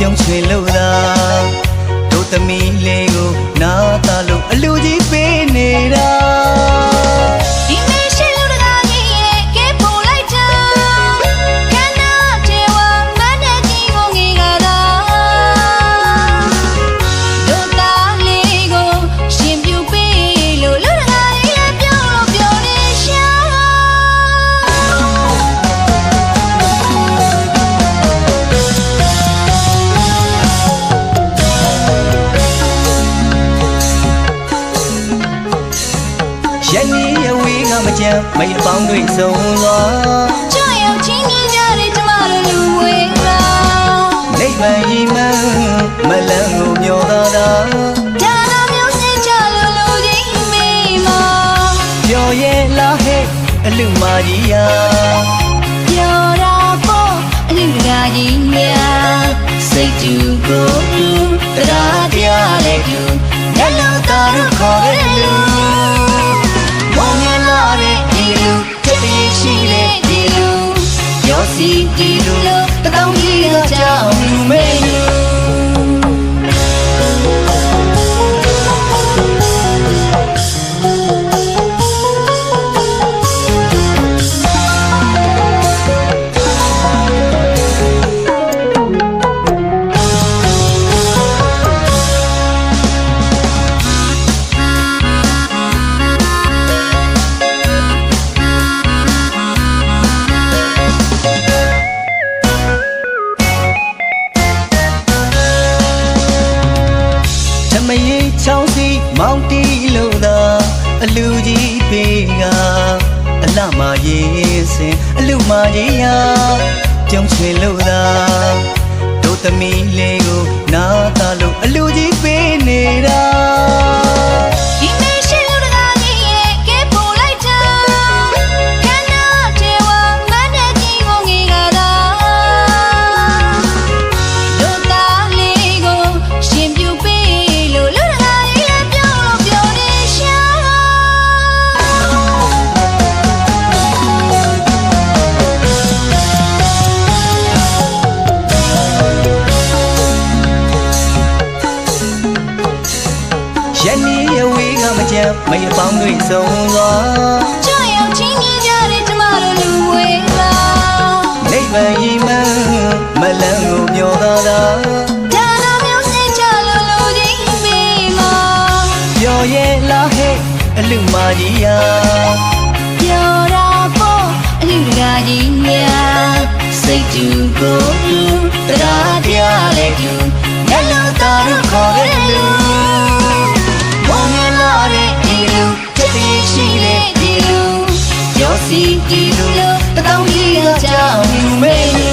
ပြုံးချွေလို့သာတို့သမီးလေးကိုနားသားလို့အလူကြီးပေးနေတာဒီမေရှိလူတကာကြီးရဲ့ကဲပုံလိုက်တာခန္ဓာကျေဝမနဲ့ကြီးကိုငေကတာတို့သားလေးကိုရှင်ပြူပေးလို့လူတကာကြီးလည်းပြုံးလို့ပြောနေရှာရန်နီအဝေးကမကြမ်းမရပေါင်းတွေဆုံးသွားကြောက်ရောက်ချင်းမြင်ကြတဲ့ကျမတို့လူဝေးပါနိဗ္ဗာန်ရည်မှန်းမလန်းကိုမျောတာဒါနာမျိုးစင်ချလို့လူကြီးမိမပြောရဲ့လားဟဲ့အလူမကြီးယာပြောတာပေါ့အလူတကာကြီးများစိတ်တူကိုတူတရားတရားလေးတူလက်လုံးသားတို့ခေါ်ရလူမောင်မြလာတဲ့ဒီလူတတိရှိတဲ့ဒီလူရောစီဒီလူလို့တောင်းကြီးတော့ကြောက်လူမေးလူမရေချောင်းစီမောင်တီလို့သာအလူကြီးပေးကအလှမရေးစင်အလူမကြီးယာပြုံးချွေလို့သာတို့သမီးလေးကိုနားသားလို့အလူကြီးပေးနေတာဒီမေရှိလူတကာကြီးရဲ့ကဲပုံလိုက်တာခန္ဓာကျေဝမနဲ့ကြီးကိုငေကတာတို့သားလေးကိုရှင်ပြူပေးလို့လူတကာကြီးလည်းပြုံးလို့ပြောနေရှာရန်နီအဝေးကမကြမ်းမရပေါင်းတွေဆုံးသွားကြောက်ရောက်ချင်းမြင်ကြတဲ့ကျမတို့လူဝေးပါနိဗ္ဗာန်ရည်မှန်းမလန်းကိုမျောတာဒါနာမျိုးစင်ချလို့လူကြီးမိမပြောရဲ့လားဟဲ့အလူမကြီးယာပြောတာပေါ့အလူတကာကြီးများစိတ်တူကိုတူတရားတရားလေးတူလက်လုံးသားတို့ခေါ်ရလူမောင်မြလာတဲ့ဒီလူတတိရှိတဲ့ဒီလူရောစီဒီလူလို့တောင်းကြီးတော့ကြောက်လူမေးလူ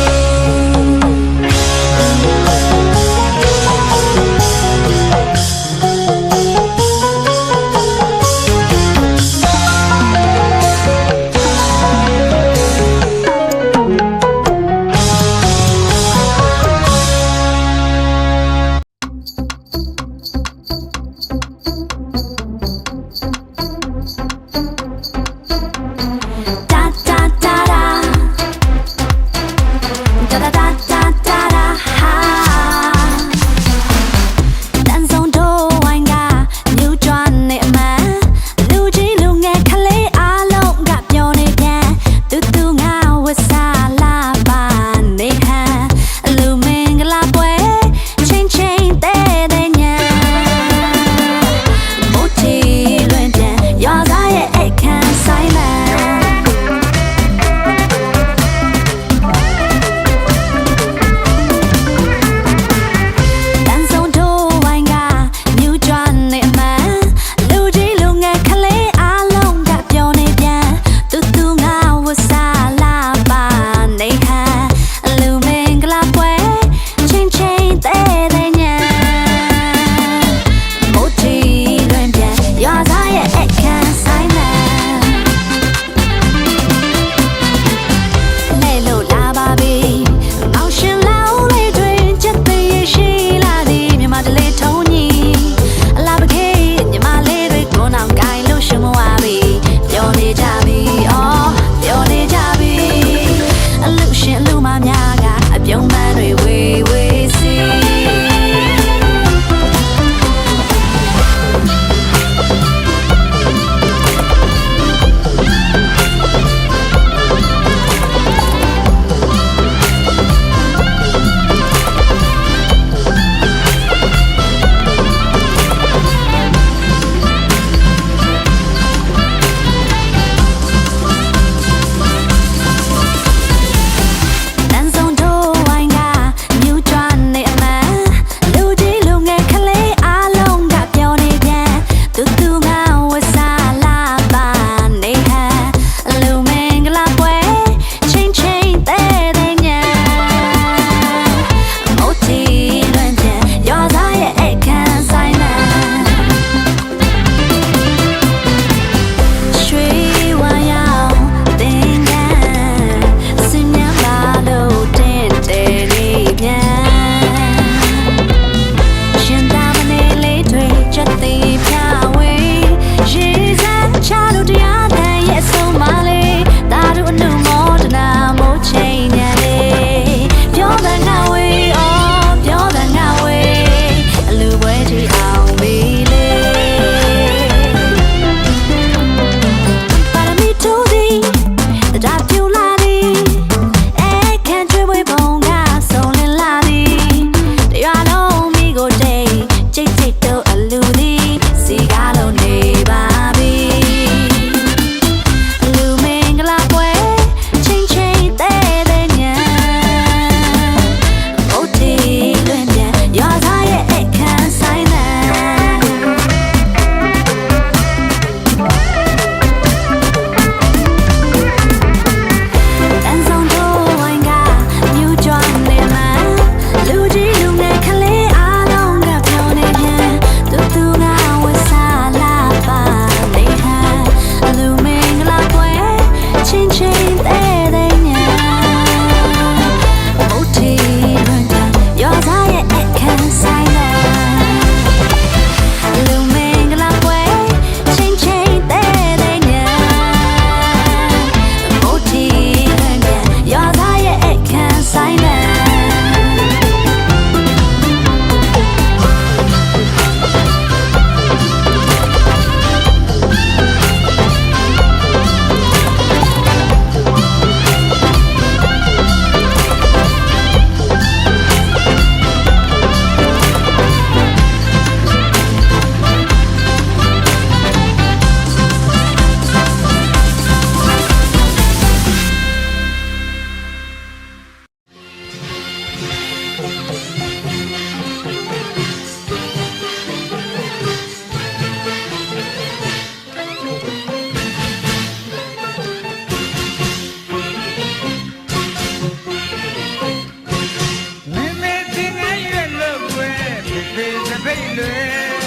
လွယ်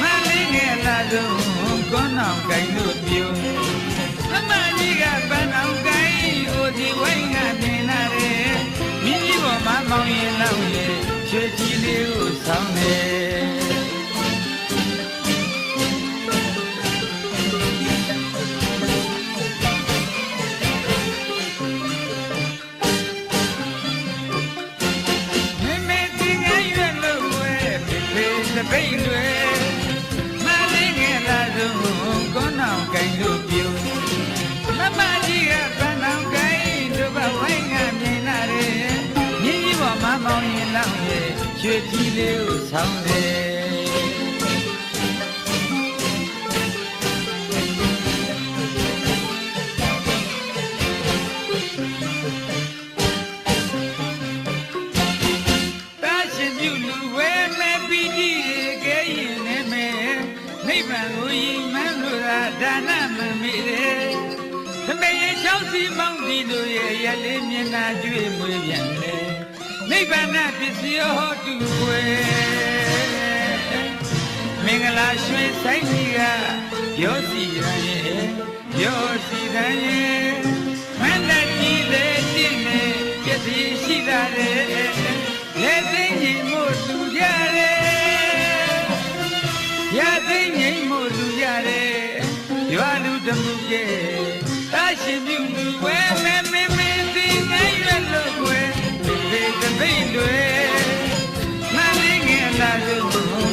မလေးငယ်လာဆုံးကွန်းအောင်ကိုင်လို့ပြုံးမမကြီးကပန်းအောင်ကိုင်အိုဒီဝိုင်းကမြင်လာတယ်မြင်းကြီးပေါ်မှာမောင်ရင်လောက်ရဲ့ရွှေကြီးလေးကိုဆောင်းတယ်တပိတ်လွယ်မလေးငယ်လာဆုံးကွန်းအောင်ကိုင်လို့ပြုံးမမကြီးကပန်းအောင်ကိုင်တို့ဘဝိုင်းကမြင်လာတယ်မြင်းကြီးပေါ်မှာမောင်ရင်လောက်ရဲ့ရွှေကြီးလေးကိုဆောင်းတယ်ဒါနမမေတယ်သမီးရဲ့ချောင်းစီမောင်းဒီလိုရဲ့ရလေးမျက်နှာကျွေးမွေးပြန်လေနိဗ္ဗာန်ပစ္စည်းဟောတူွယ်မင်္ဂလာရွှေဆိုင်ကြီးကရောစီရန်ရဲ့ရောစီရန်ရဲ့မန္တကြီးလေးတည်နေပစ္စည်းရှိလာတယ်လက်သိငြိမ်မို့လူကြတယ်ရသိငြိမ်မို့လူကြတယ်ရွာလူတမှုရဲ့တာရှင်ပြုလူဝဲမဲမဲမဲသိနေရွယ်လို့ွယ်ဒီတပိတ်လွယ်မလေးငယ်လာလို့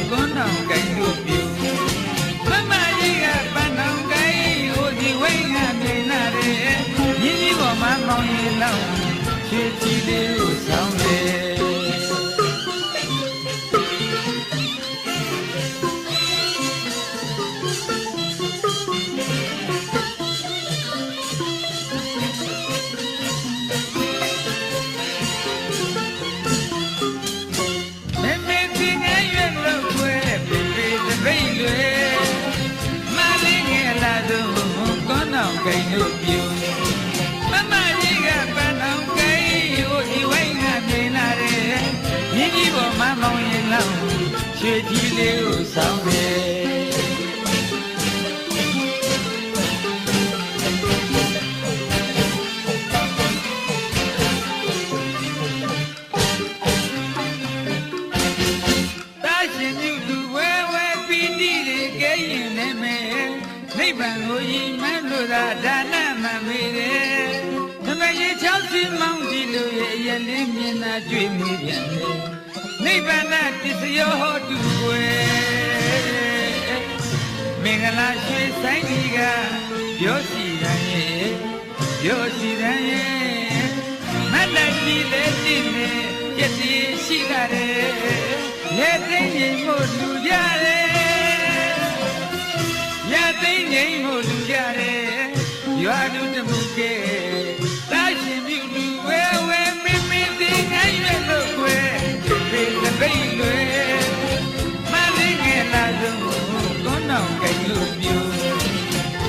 ကွန်းအောင်ကိုင်လို့ပြုမမကြီးကပန်းအောင်ကိုင်ဟိုဒီဝိုင်းကမြင်လာတယ်ရင်းကြီးပေါ်မှာမောင်ရင်လောက်ရွှေကြီးလေးကိုဆောင်းတယ်ကိုင်လို့ပြုံးမမကြီးကပန်းအောင်ကိုင်ဟိုဒီဝိုင်းကမြင်လာတယ်မြင်းကြီးပေါ်မှာမောင်ရင်လောက်ရွှေကြီးလေးကိုဆောင်းတယ်တာရှင်မြူလူဝဲဝဲပီတိတွေကဲရင်နဲ့မယ်နိဗ္ဗာန်ကိုရည်မှန်းလို့သာဒါနမမေတယ်သမီးရဲ့ချောင်းစီမောင်းဒီလိုရဲ့ရလေးမျက်နှာကျွေးမိပြန်လေနိဗ္ဗာန်ပစ္စည်းဟောတူွယ်မင်္ဂလာရွှေဆိုင်ကြီးကရောစီရန်ရဲ့ရောစီရန်ရဲ့မန္တကြီးလေးတည်နေပြည့်စည်ရှိလာတယ်လက်သိငြိမ်မို့လူကြတယ်ရသိငြိမ်မို့လူကြတယ်ရွာလူတမှုကဲတာရှင်မြူလူဝဲဝဲမင်းမင်းသိငိုင်းရွယ်လို့ွယ်ဒီတပိတ်လွယ်မလေးငယ်လာဆုံးကွန်းအောင်ကိုင်လို့ပြုံး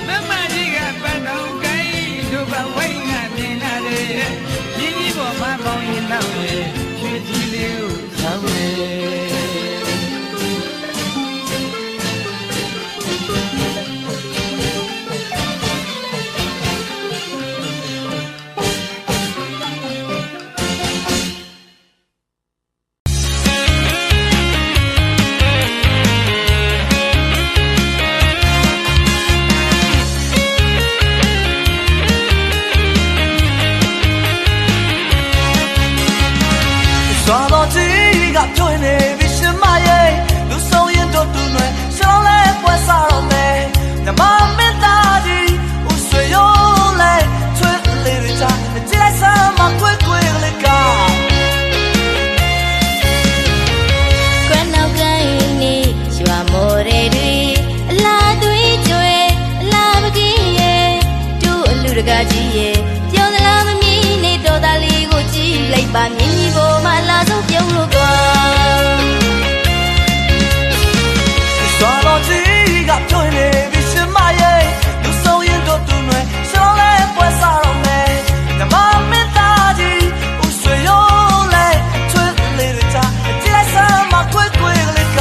မမကြီးကပန်းအောင်ကိုင်တို့ဘဝိုင်းကမြင်လာတယ်ရင်းကြီးပေါ်မှာပေါင်းရင်တော့ရွှေကြီးလေးကိုဆောင်းတယ်ပြောနေပြီရှင်မရဲ့လူဆုံးရင်တို့တူနွယ်ရှောင်းလဲပွဲစားတော့မယ်နမမင်းသားကြီးဦးဆွေရိုးလဲချွေးလေးရချကြည့်လိုက်စမ်းမကွယ်ကွယ်လေးကကွယ်နောက်ကင်းနေရွာမော်ရဲတွေအလားသွေးကြွယ်အလားမကြီးရဲ့တူအလူတကားကြီးရဲ့ပြောသလားမမြင်နေတော့သားလေးကိုကြည့်လိုက်ပါမြင်းကြီးပေါ်မှာလာဆုံးပြုံးလို့ကွာစွာတော်ကြီးကပြောနေပြီရှင်မရဲ့လူဆုံးရင်တို့တူနွယ်ရှောင်းလဲပွဲစားတော့မယ်နမမင်းသားကြီးဦးဆွေရိုးလဲချွေးလေးရချကြည့်လိုက်စမ်းမကွယ်ကွယ်လေးက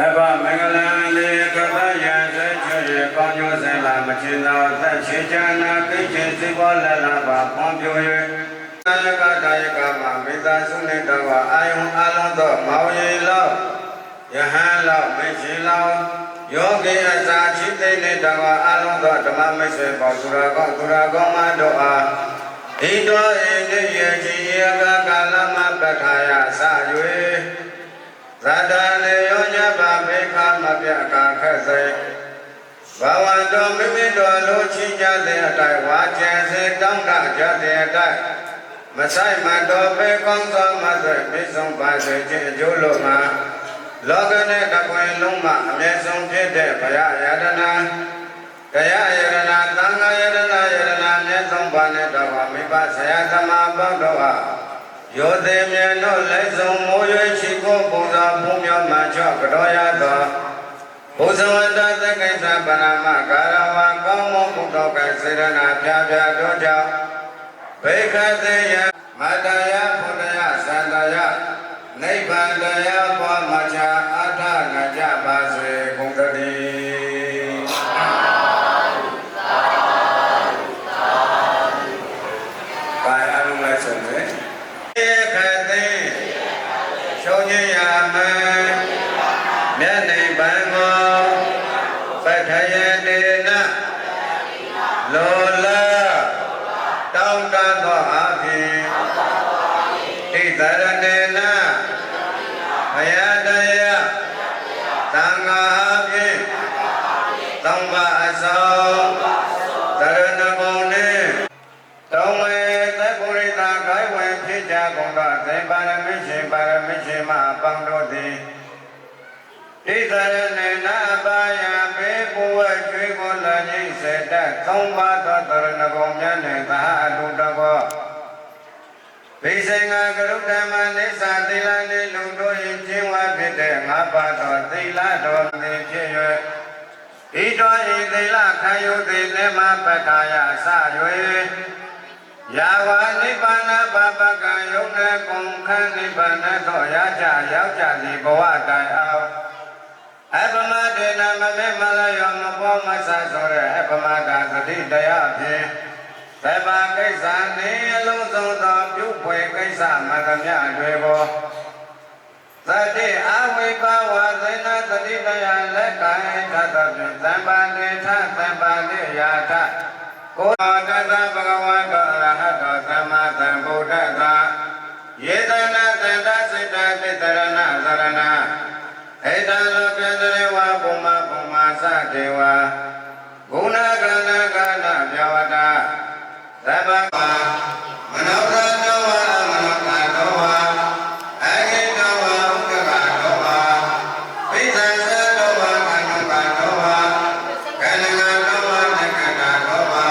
ဗ္ဗမင်္ဂလံလေကတယံစေချေကောင်းကျိုးစင်လာမချင်သောသက်ရှိချာနာကိချင်းစိဘောလလပါပွန်ပြို၍ကာယကတာယကမှာမိသားစုနှင့်တကွာအာယုံအလုံးသောမောင်ရီလောက်ယဟန်လောက်မရှိလောက်ယောဂီအစာချိသိနှင့်တကွာအလုံးသောဓမ္မမိတ်ဆွေပေါသူရကောင်းမတို့အားဣတောဣတိယချိယကကာလမပဋ္ဌာယစ၍သတ္တလေယောညပါမေခမပြကာခက်စေဘဝတော်မိမိတော်လိုချီးကြတဲ့အတိုင်းဝါကျန်စေတောင်းတကြတဲ့အတိုင်းမဆိုင်မတော်ပေကောင်းသောမဆွေမိဆုံးပါစေခြင်းအကျိုးလို့မှာလောကနဲ့တကွင်လုံးမှာအမြဲဆုံးဖြစ်တဲ့ဘုရားယတနာတရားယတနာသံဃာယတနာအမြဲဆုံးပါနဲ့တော်မိဘဆရာသမားပေါင်းတို့ဟာယောသေးမြတ်တို့လက်ဆုံးမိုးရွှေချီကိုပူဇော်ဖုံးမြော်မှချော့ကြောရသောဘုဇဝန္တသက္ကိစ္စပရမကာရဝံကောင်းမွန်ဘုဒ္ဓကစေရနာပြပြတို့ကြောင့်ဘေခသေယမတယဘုဒ္ဓယသန္တယနိဗ္ဗာန်တရားပွားမှာချအထနာကြပါစေကုန်သတည်းဘာအလုံးလိုက်ဆုံးလေဧခသေရှုံးခြင်းရမယ်မြတ်နိဗ္ဗာန်ကိုပဋ္ဌယတေနလောလတောင်းတသောအဖြစ်ဣသရဏေနဘယတယသံဃာအဖြစ်သုံးပါအစုံတရဏဂုံနှင့်သုံးဝေသက္ကုရိတာခိုင်ဝင်ဖြစ်ကြကုန်သောသေပါရမရှင်မအပေါင်းတို့သည်ဣသရဏေနအပါယဘေဘဝကျွေးကိုလာခြင်းစေတသုံးပါသောတရဏဂုံများနှင့်သဟအတုတကောဘိစေငါကရုဓမ္မနိစ္စသီလနှင့်လူတို့၏ကျင့်ဝတ်ဖြစ်တဲ့ငါးပါးသောသီလတော်သည်ဖြစ်၍ဤတော်ဤသီလခံယူသည်လည်းမပဋ္ဌာယစ၍ယာဝနိဗ္ဗာန်ပပကံယုံနဲ့ကုန်ခန်းနိဗ္ဗာန်သောရောက်ကြသည်ဘဝတိုင်အောင်အပမဒေနမမေမလယောမဘောမဆာဆိုတဲ့အပမတာသတိတရားဖြင့်သဗ္ဗကိစ္စနှင့်အလုံးစုံသောပြုဖွယ်ကိစ္စမှန်သမျှတွေပေါ်သတိအဝိပါဝသေနသတိတရားလက်ကံထသဖြင့်သံပါတိထသံပါတိယာထကိုယ်တသဗ္ဗဂဝံတောအရဟတောသမ္မာသမ္ဗုဒ္ဓသာယေတနာသန္တာစိတ္တပိတရဏသရဏဣတံလောကန္တရေဝဘုမသတေဝဂုဏကဏကဏမြဝတသဗ္ဗမမနောကတောဝါမနောကတောဝါအဂိတောဝါဥပကတောဝါဝိသံသတောဝါကဏကတောဝါကဏကတောဝါနကကတောဝါ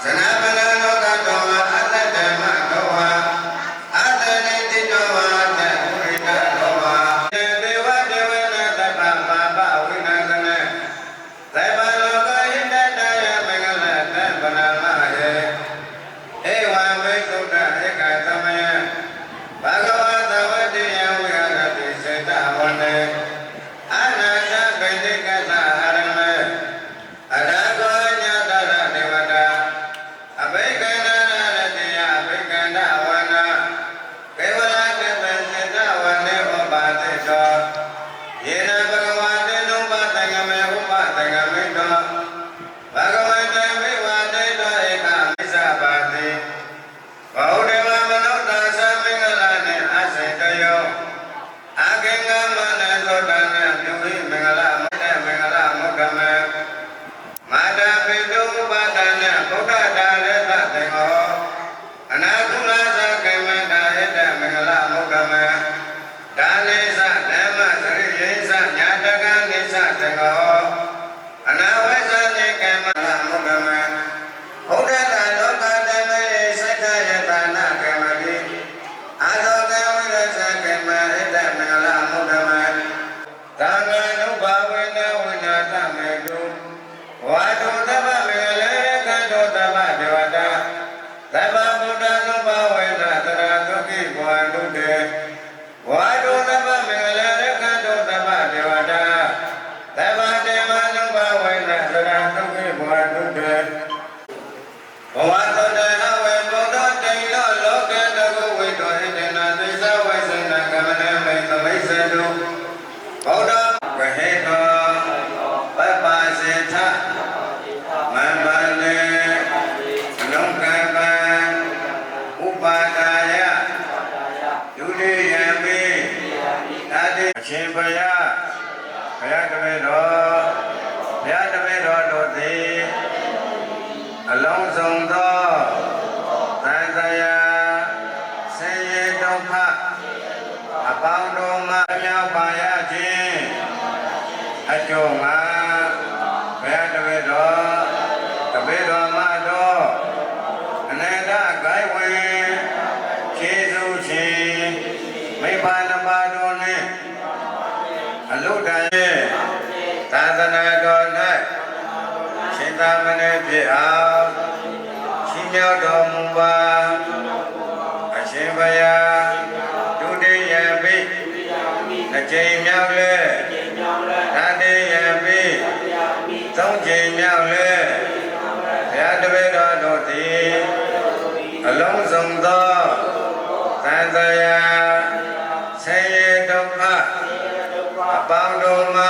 ဇနပနလောကတောဝါအတ္တဓမ္မတောဝါအတ္တနိတိတောဝါတ္တဝိတတောဝါဒေဝဒေဝနာသဗ္ဗပါပဝိနာသနေသဗ္ဗလောကဣတတယမင်္ဂလတံပနာမယေဧဝံဝိသုဒ္ဓဧကသမယဘဂဝတဝတ္တိယဝိဟရတိစေတဝနေအနာသဗိတိကသဟရမေအရကောညတရဒေဝတာအဘိကန္တရတိယအဘိကန္တဝနာကေဝလတေပစေတဝနေဥပါတိတောယေနဘဂဝတေနုပသင်္ကမေဥပသင်္ကမေတောဘဂဝတေဝိဝတေတောဧကမိစ္ဆပါတိဘௌဒေဝမနုဿာသမင်္ဂလာနှင့်အစေတယောအကင်္ဂမနသောတနပြုဟိမင်္ဂလာမတ္တမင်္ဂလာမုဒ္ဓမေမာတာပိတုဥပဒနာဗုဒ္ဓတာရတသင်္ဃောအနာကုလသကေမတာယတမင်္ဂလာမုဒ္ဓမေဒါနိသဓမ္မသရိယေသညာတကနိသသင်္ဃောအနာဝေဇနိကေမလာမုဒ္ဓမေဘုဒ္ဓတာလောကဓမ္မေစိတ်တယတနာကေမတိအာသောကေဝိရသကေမဣတမင်္ဂလာမုဒ္ဓမေသံဃာနုဘာဝေနဝိနာတမေတုဝါတုတဗ္ဗမေလေကတောတဗ္ဗဒေဝတာသဗ္ဗဗုဒ္ဓနုဘာဝေနတရသုခိဘဝန္တုတေဝါတုတဗ္ဗမေလေကတောတဗ္ဗဒေဝတာ ဒါတိအရှင်ဘုရားဘုရားတပည့်တော်ဘုရားတပည့်တော်တို့သည်အလုံးစုံသောသံဃာဆင်းရဲဒုက္ခအပေါင်းတို့မှမြောက်ပါရခြင်းအကျိုးမှာဘုရားတပည့်တော်မှတော့အနန္တဂိုင်းဝင်ခြေစုခြင်းမိဘနှစ်ပါးတို့နှင့်အလုတန်ရဲ့သာသနာတော်၌ရှင်သာမဏေဖြစ်အောင်ရှင်မြောက်တော်မူပါအရှင်ဘုရားဒုတိယပိအကျဉ်းမြောက်လေတတိယပိသုံးကျဉ်းမြောက်လေဘုရားတပည့်တော်တို့သည်အလုံးစုံသောသံဃာဆင်းရဲဒုက္ခအပေါင်းတို့မှ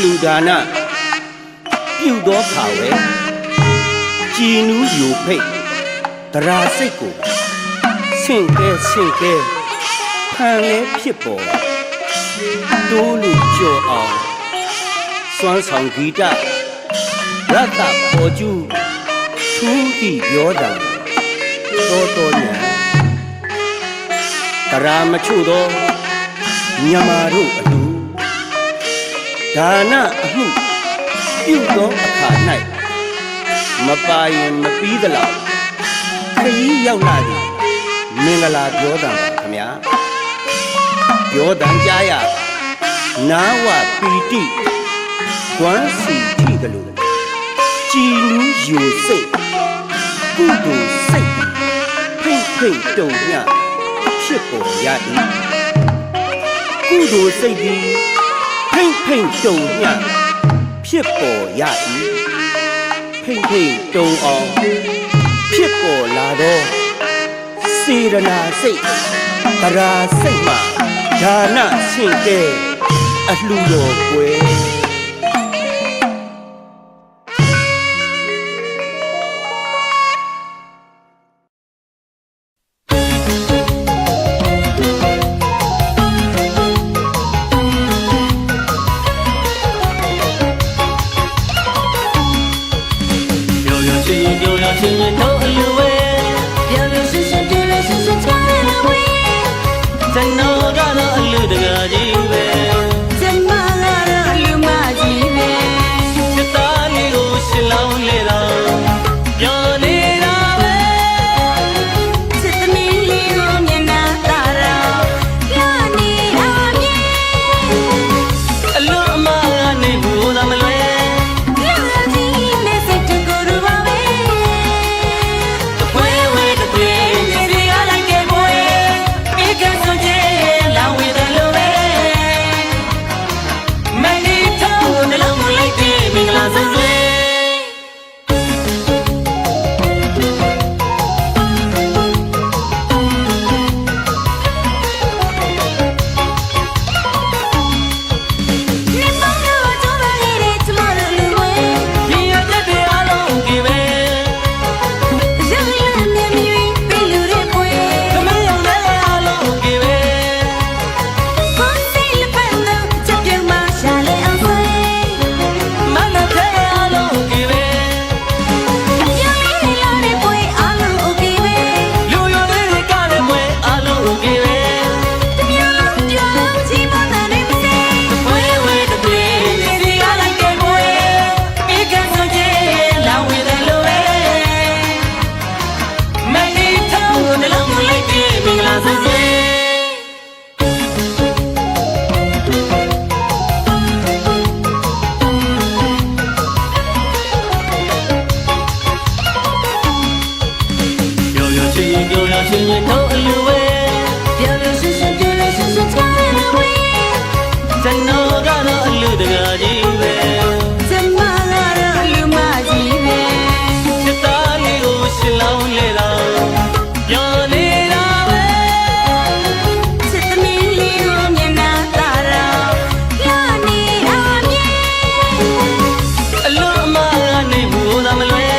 လူဒါနပြုသောခါဝဲကြည်နူးယူဖိတ်တရာစိတ်ကိုဆင့်ကဲခံလဲဖြစ်ပေါ်တိုးလူကြော်အောင်စွမ်းဆောင်ဂီတရတ္တပေါ်ကျူးထူးတိပြောတာတော်ညာတရာမချို့သောမြမာတို့အလူဒါနအမှုပြုသောအခါ၌မပါရင်မပြီးသလောက်ခရီးရောက်လာသည်မင်္ဂလာပြောတာပါခမညာပြောတံကြားရနာဝပီတိတွမ်းစီထိကလို့ကြည်နူးယူစိတ်ကုသိုလ်စိတ်ဖိတ်တုံညဖြစ်ပေါ်ရ၏ကုသိုလ်စိတ်သည်ဖိတ်တုံညဖြစ်ပေါ်ရ၏ဖိတ်တုံအောင်ဖြစ်ပေါ်လာသောစေရနာစိတ်တရာစိတ်မှဒါနဆင့်ကဲအလှူတော်ကွယ် ရှင်ရင်တော့အလူပဲပြောလို့ရှင်ရှင်ပြောလို့ရှင်ရှင်ချာရဝေးကျွန်တော်ကတော့အလူတကားကြီးပဲကျမကတော့အလူမကြီးပဲစစ်သားလေးကိုရှင်းလောင်းလေတော့ပြောနေတာပဲစစ်သမီးလေးကိုမျက်နှာသာတော့ပြောနေတာမြဲအလူအမကနေဘူးသာမလွယ်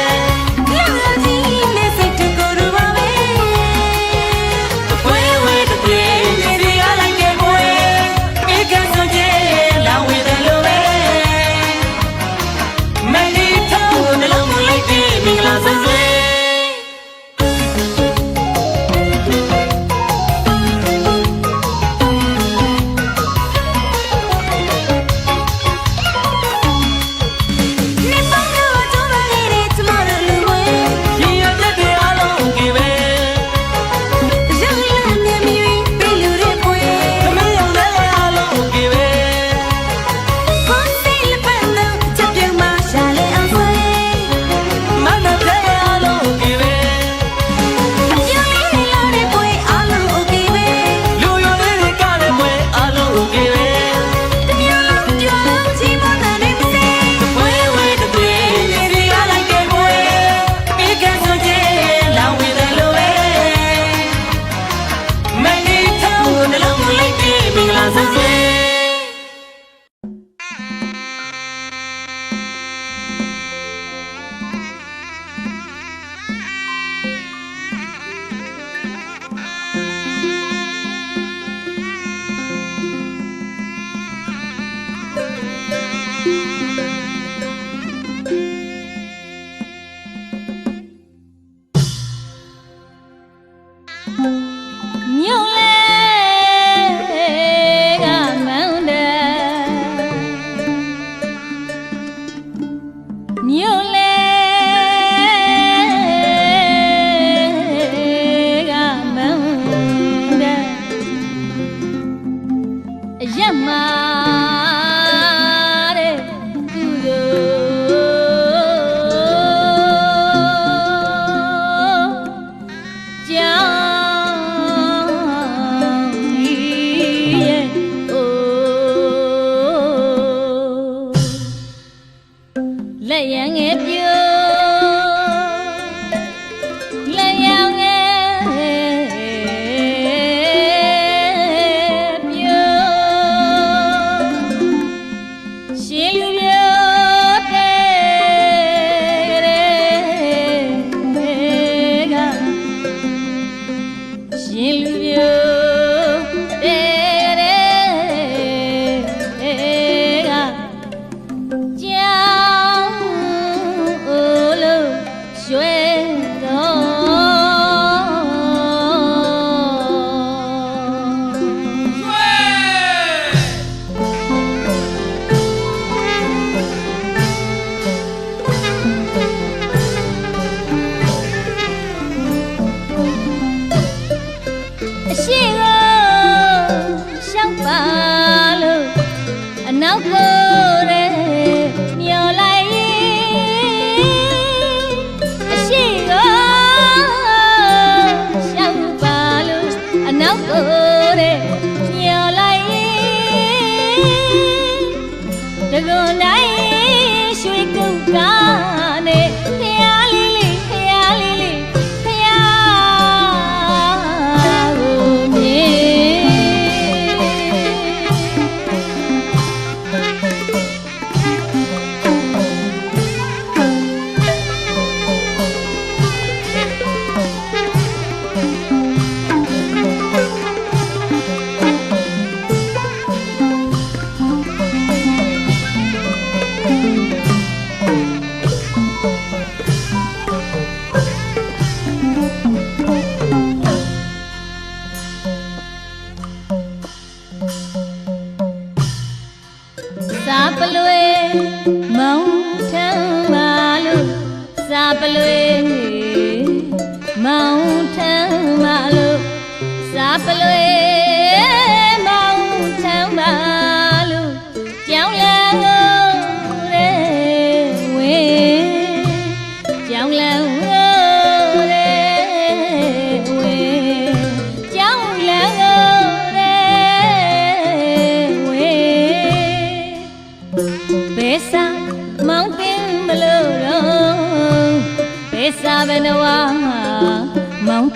ကြောင်လန်း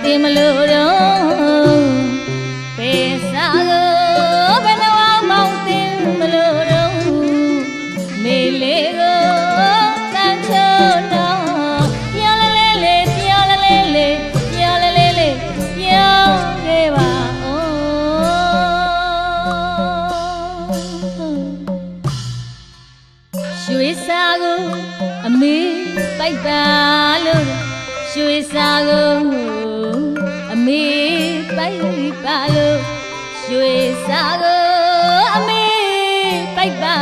တင်မလို့တော့ဘယ်စားကိုဘယ်နှဝမောင်တင်မလို့တော့မေလေးကိုတန်ချုံတော့ပြောင်းလဲလေပြောင်းလဲလေပြောင်းလဲလေပြောင်းခဲ့ပါရွှေစာကိုအမေပိုက်ပါလို့ရွှေစာကိုအမေပိုက်ပါလို့ရွှေစာကိုအမေပိုက်ပါ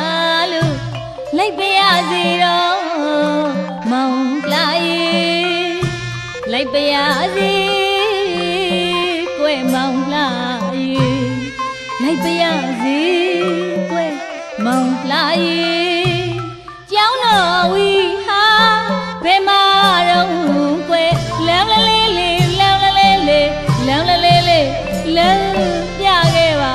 လို့လိုက်ပြရစီတော့မောင်လာရေးလိုက်ပြရစီကွယ်မောင်လာရေးလိုက်ပြရစီကွယ်မောင်လာရေးကျောင်းတော်ဝီဟာဘယ်မှာတော့ကွယ်လမ်းလေးလေးလမ်းလေးလေးလမ်းလေးလေးလမ်းပြခဲ့ပါ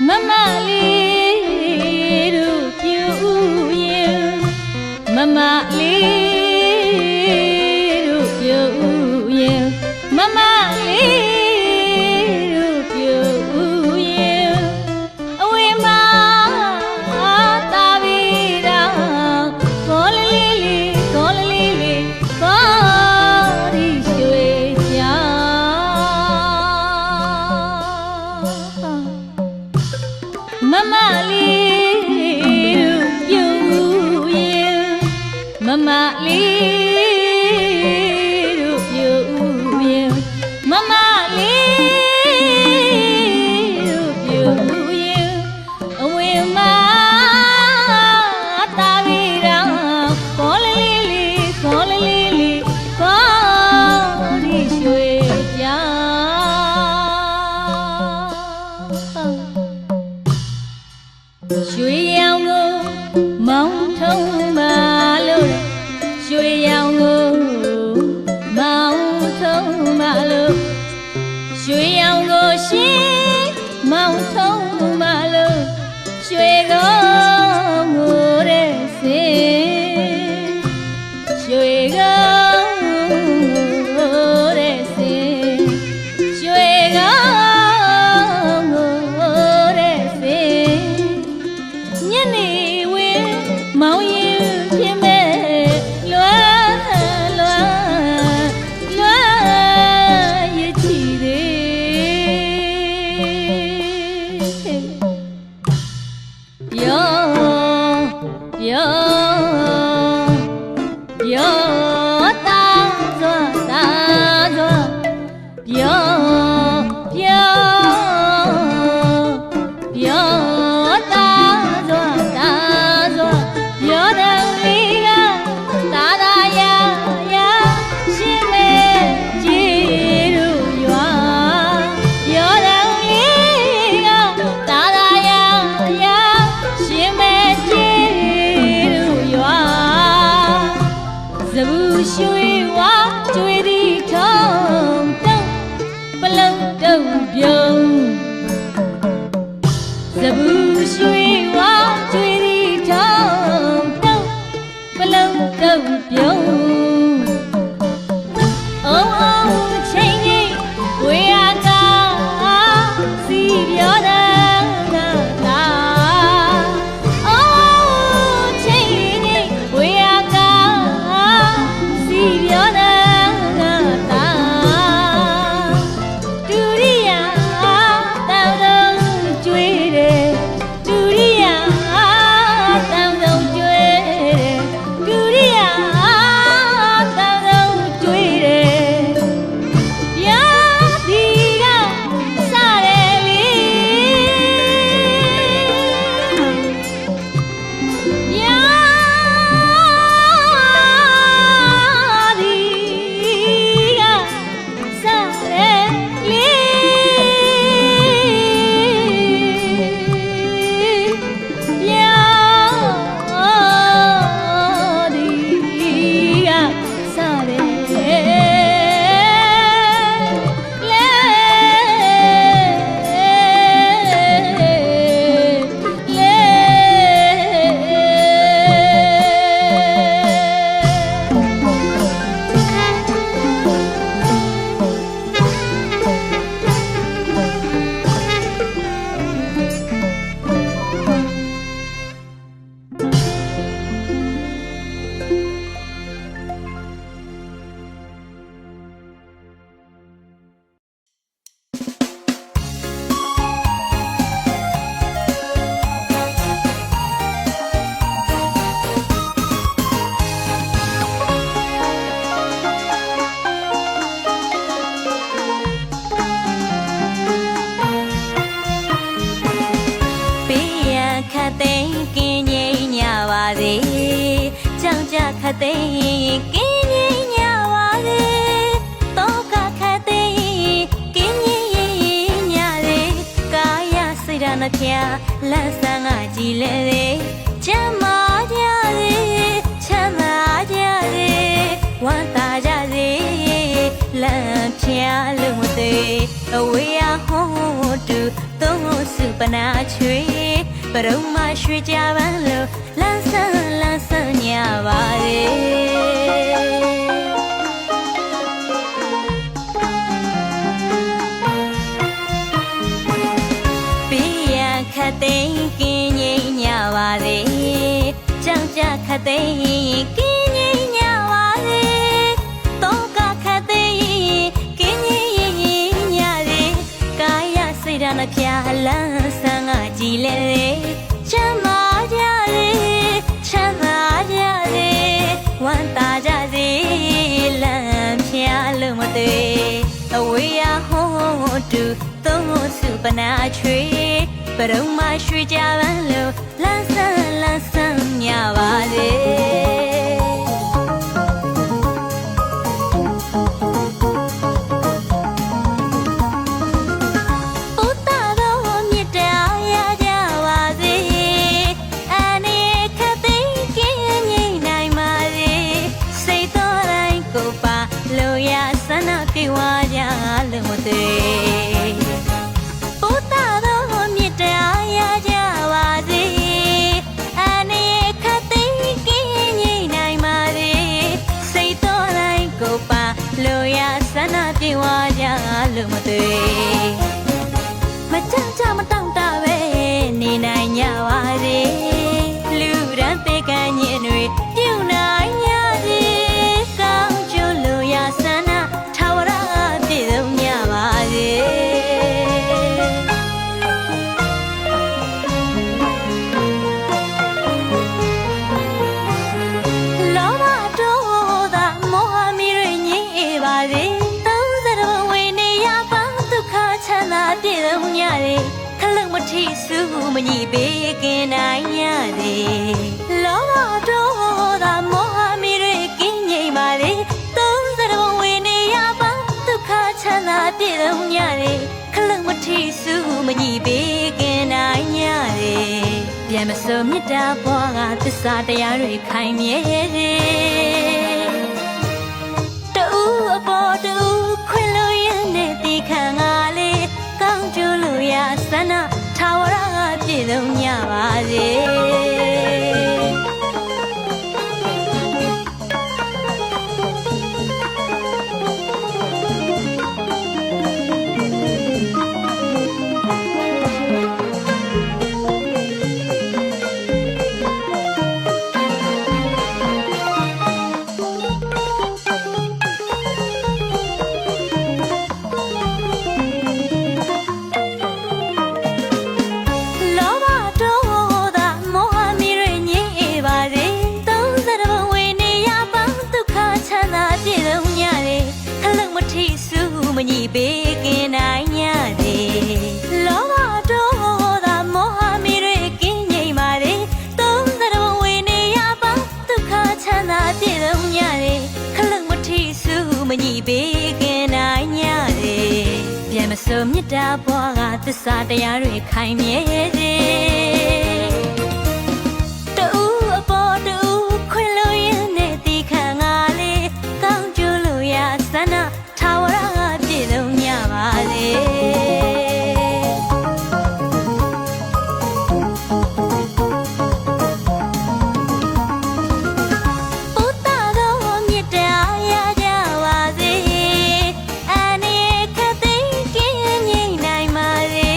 မမလေးတို့ပြူရင်မမလေးတို့ပြူရင်မမလေးတို့ပြူရင်အဝေးမှာတာဗီရာကောလေးလေးကောလေးလေးကောဒီရွှေချာမမလေးတို့ပြုံးရင်မမလေးတို့ပြုံးရင်မမလေးတို့ပြုံးရင်အဝေးမှာတာဗီရာကောလေးလေးကောလေးလေးကောဒီရွှေချာရွှေရောင်ကိုမောင်းထုံးပါလို့ရွှေရောင်ကိုမောင်းထုံးပါလို့ရွှေရောင်ကိုရှင်မောင်းထုံးပါလို့ရွှေကိုငိုတဲ့စင်ရွှေကိုငိုတဲ့စင်ရွှေကိုငိုတဲ့စင်ညနေဝင်းမောင်ရင်ဖြစ်မဲ့လွမ်းလွမ်းလွမ်းရချီသေးပြောပြောပြောတာစွာတာစွာပြောပြောပြောတာစွာတာစွာပြောတယ်လေးကသာသာယာယာရှင်းမဲ့ကြည်တို့ရွာပြောတယ်လေးကသာသာယာယာရှင်းမဲ့ကြည်တို့ရွာဇဘူးရွှေဝါကျွေးသည့်ထုံးတုံးပလုံးတုံးပြုံးဇဘူးရွှေဝါကျွေးသည့်ထုံးတုံးပလုံးတုံးပြုံးအုံးချင်းကြီးဝေရကာစီပြောတယ်ငါသာအုံးချင်းကြီးဝေရကာစီပြောတယ်ငါသာဒူရိယာတောင်းတော့ကျွေးတယ်ဒူရိယာတောင်းတော့ကျွေးတယ်ဒူရိယာ သိကင်းငြိမ်ညာပါလေတောကခတ်သိကင်းငြိမ်ညာလေကာယစိတ်ဓာတ်နှဖျားလန်းဆန်းကကြည်လဲလေချမ်းသာကြလေချမ်းသာကြလေဝမ်းသာကြစေလမ်းဖျားလို့မသေးအဝေးရဟောတူသုံးစုပနာချွေပရုံမရှိကြပန်းလို့လန်းဆန်းညာပါလေခတ်သိမ်းကင်းငြိမ်ညာပါလေကြောက်ကြခတ်သိမ်းကင်းငြိမ်ညာပါလေတောကခတ်သိမ်းကင်းငြိမ်ညာလေကာယစိတ်ဓာတ်နှဖျားလန်းဆန်းကကြည်လဲချမ်းသာကြလေချမ်းသာကြလေဝမ်းသာကြစေလမ်းဖျားလို့မသေးအဝေးရဟောတူသုံးစုပနာချွေပရုံမရှိကြပန်းလို့လန်းဆန်းညာပါလေဘုဒ္ဓတော်မြတ်တရားရကြပါစေအနေခတ်သိမ်းကင်းငြိမ်နိုင်ပါစေစိတ်တော်တိုင်းကိုပါလို့ရဆန္ဒပြေဝကြလို့မသေးဘုဒ္ဓတော်မြတ်တရားရကြပါစေအနေခတ်သိမ်းကင်းငြိမ်နိုင်ပါစေစိတ်တော်တိုင်းကိုပါလို့ရဆန္ဒပြေဝကြလို့မသေးမကြောက်ကြမတောင့်တပဲနေနိုင်ကြပါစေလူရန်ပေကံညင်တွေပြုနိုင်ကြစေကောင်းကျိုးလို့ရဆန္ဒထာဝရပြည့်စုံကြပါစေလောဘဒေါသမောဟမီတွေငြိမ်းပါစေသုံးစရဝဝေနေရပါဒုက္ခချမ်းသာပြည့်စုံကြစေခလုတ်မထိစုမညိပေးကင်းနိုင်ကြစေလောဘဒေါသမောဟမီတွေကင်းငြိမ်းပါစေသုံးစရဝဝေနေရပါဒုက္ခချမ်းသာပြည့်စုံကြစေခလုတ်မထိစုမညိပေးကင်းနိုင်ကြစေပြန်မစုံမြတ်တာဘွားကသစ္စာတရားတွေခိုင်မြဲစေတူအပေါ်တူခွင်လို့ရတဲ့ဒီခံကလေးကောင်းကျိုးလို့ရဆန္ဒထာဝရပြည့်စုံကြပါစေမညိပေးကင်းနိုင်ကြစေလောဘဒေါသမောဟမီတွေကင်းငြိမ်ပါစေသုံးစရဝဝေနေရပါဒုက္ခချမ်းသာပြည့်စုံကြစေခလုတ်မထိစုမညိပေးကင်းနိုင်ကြစေပြန်မစုံမြတ်တာဘွားကသစ္စာတရားတွေခိုင်မြဲစေတူအပေါ်တူခွင်လို့ရတဲ့ဒီခံကလေးကောင်းကျိုးလို့ရဆန္ဒထာဝရပြည့်စုံကြပါစေဘုဒ္ဓတော်မြတ်တရားရကြပါစေအနေခတ်သိမ်းကင်းငြိမ်နိုင်ပါစေ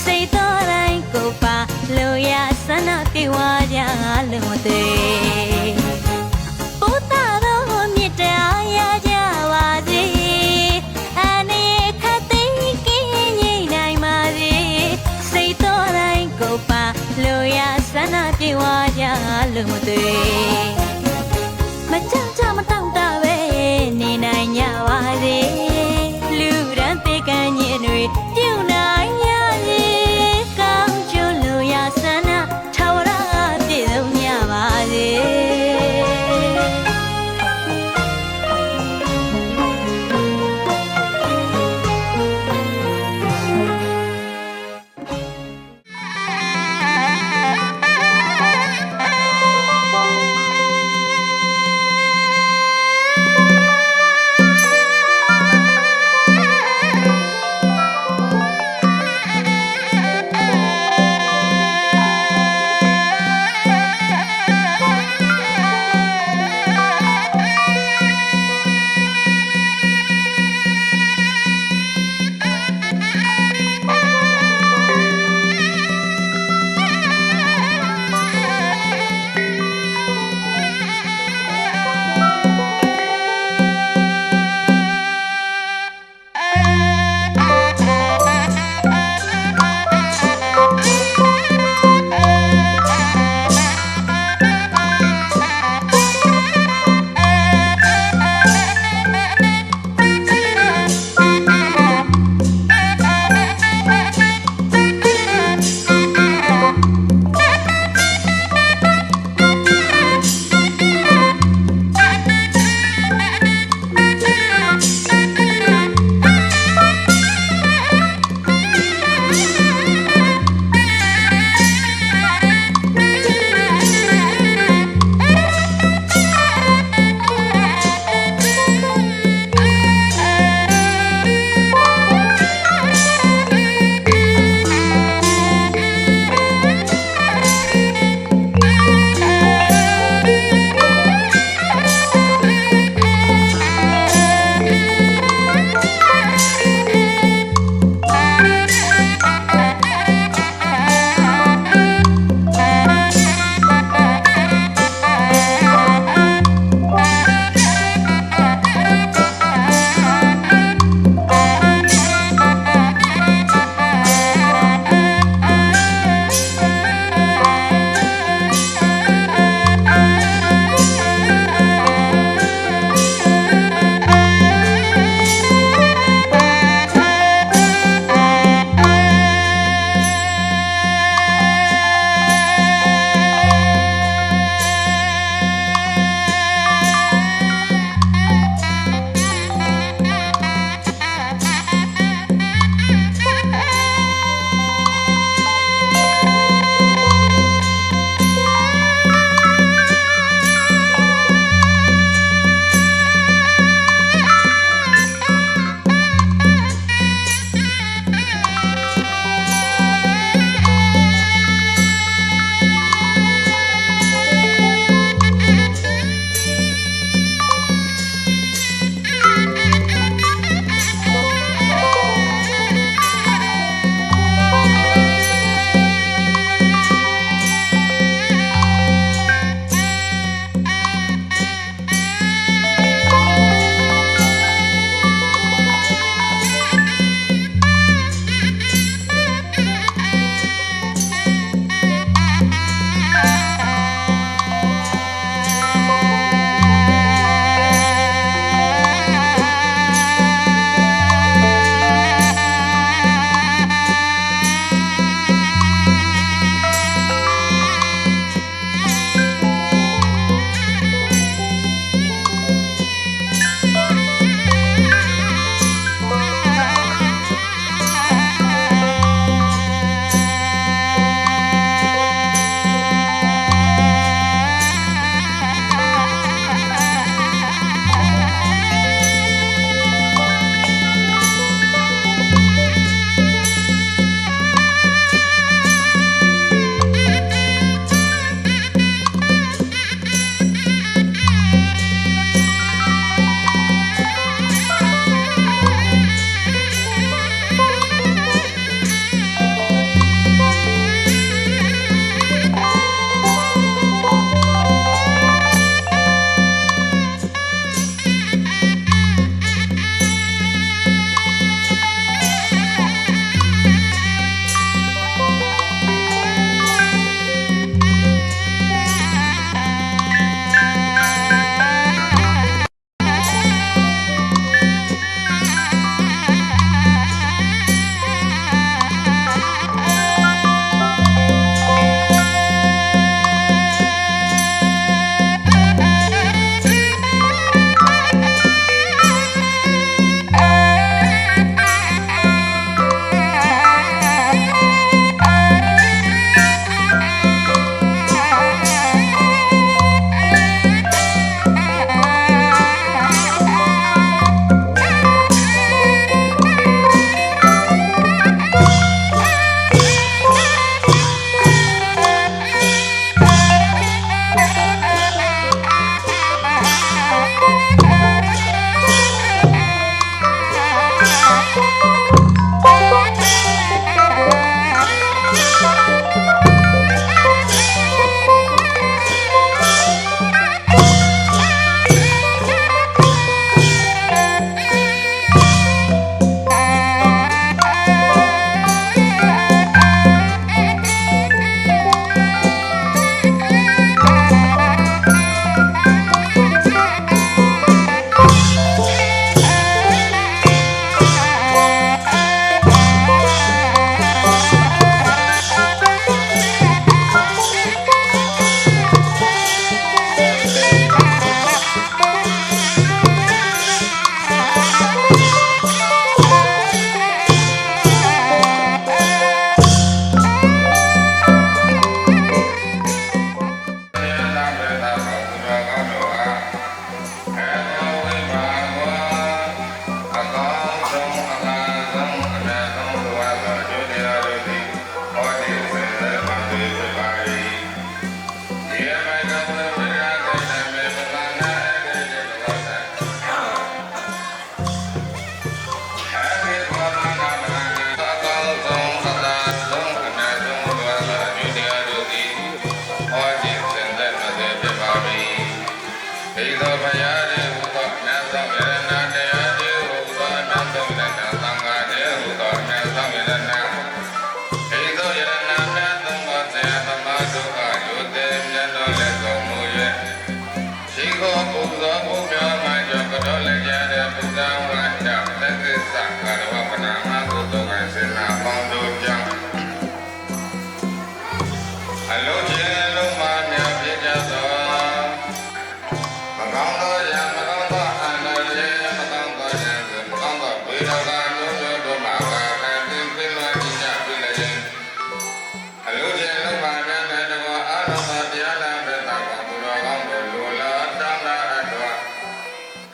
စိတ်တော်တိုင်းကိုပါလို့ရဆန္ဒပြေဝကြလို့မသေးဘုဒ္ဓတော်မြတ်တရားရကြပါစေအနေခတ်သိမ်းကင်းငြိမ်နိုင်ပါစေစိတ်တော်တိုင်းကိုပါလို့ရဆန္ဒပြေဝကြလို့မသေးမကြောက်ကြမတောင့်တပဲနေနိုင်ကြပါစေလူရန်ပေကံညင်တွေပြုနိုင်ကြစေကောင်းကျိုးလို့ရဆန္ဒထာဝရပြည့်စုံကြပါစေ အလုံးချင်းလုံးမများပြကြသောမကောင်းသောရမကောင်းသောအန္တရာယ်မကောင်းသောရမကောင်းသောဝိရကလုံးတို့မှာကာကသင်ပြလာကြပြလေခြင်းအလုံးချင်းလုံးမများတဲ့တော်အာရမတရားနာတဲ့တာကောသူတော်ကောင်းတို့လူလာတောင်းတာအတွက်